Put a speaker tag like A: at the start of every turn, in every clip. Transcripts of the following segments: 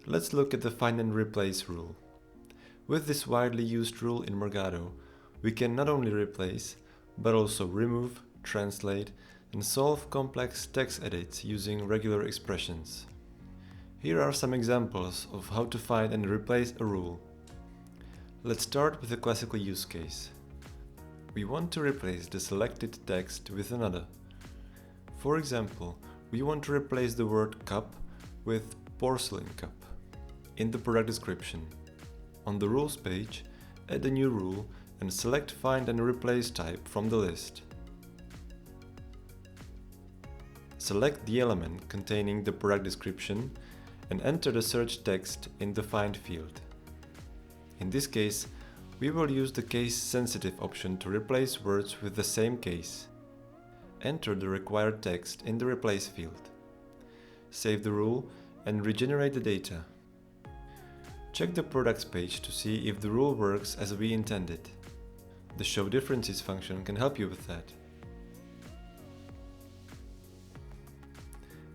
A: Let's look at the find and replace rule. With this widely used rule in Mergado, we can not only replace, but also remove, translate, and solve complex text edits using regular expressions. Here are some examples of how to find and replace a rule. Let's start with a classical use case. We want to replace the selected text with another. For example, we want to replace the word cup with porcelain cup in the product description. On the rules page, add a new rule and select find and replace type from the list. Select the element containing the product description and enter the search text in the find field. In this case, we will use the case-sensitive option to replace words with the same case. Enter the required text in the replace field. Save the rule and regenerate the data. Check the products page to see if the rule works as we intended. The show differences function can help you with that.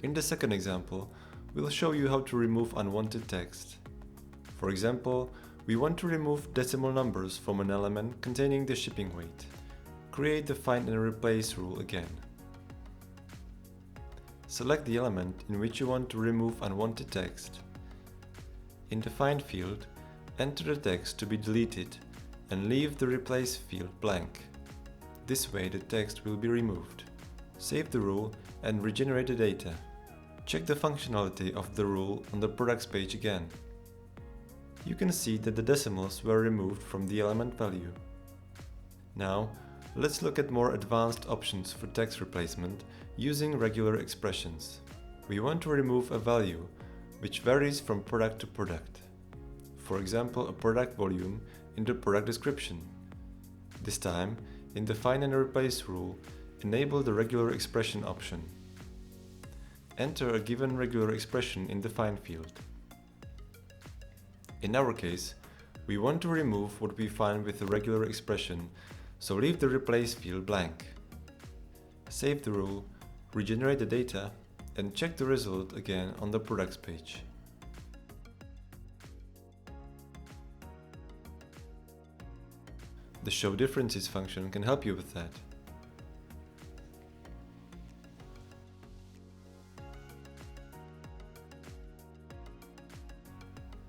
A: In the second example, we'll show you how to remove unwanted text. For example, we want to remove decimal numbers from an element containing the shipping weight. Create the find and replace rule again. Select the element in which you want to remove unwanted text. In the find field, enter the text to be deleted and leave the replace field blank. This way the text will be removed. Save the rule and regenerate the data. Check the functionality of the rule on the products page again. You can see that the decimals were removed from the element value. Now, let's look at more advanced options for text replacement using regular expressions. We want to remove a value which varies from product to product. For example, a product volume in the product description. This time, in the find and replace rule, enable the regular expression option. Enter a given regular expression in the find field. In our case, we want to remove what we find with a regular expression, so leave the replace field blank. Save the rule, regenerate the data, and check the result again on the products page. The show differences function can help you with that.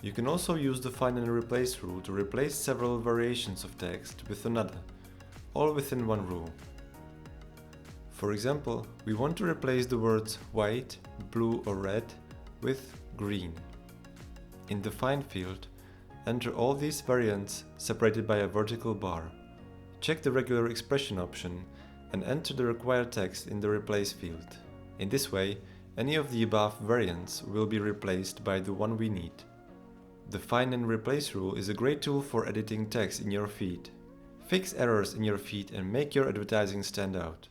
A: You can also use the find and replace rule to replace several variations of text with another, all within one rule. For example, we want to replace the words white, blue or red with green. In the find field, enter all these variants separated by a vertical bar. Check the regular expression option and enter the required text in the replace field. In this way, any of the above variants will be replaced by the one we need. The find and replace rule is a great tool for editing text in your feed. Fix errors in your feed and make your advertising stand out.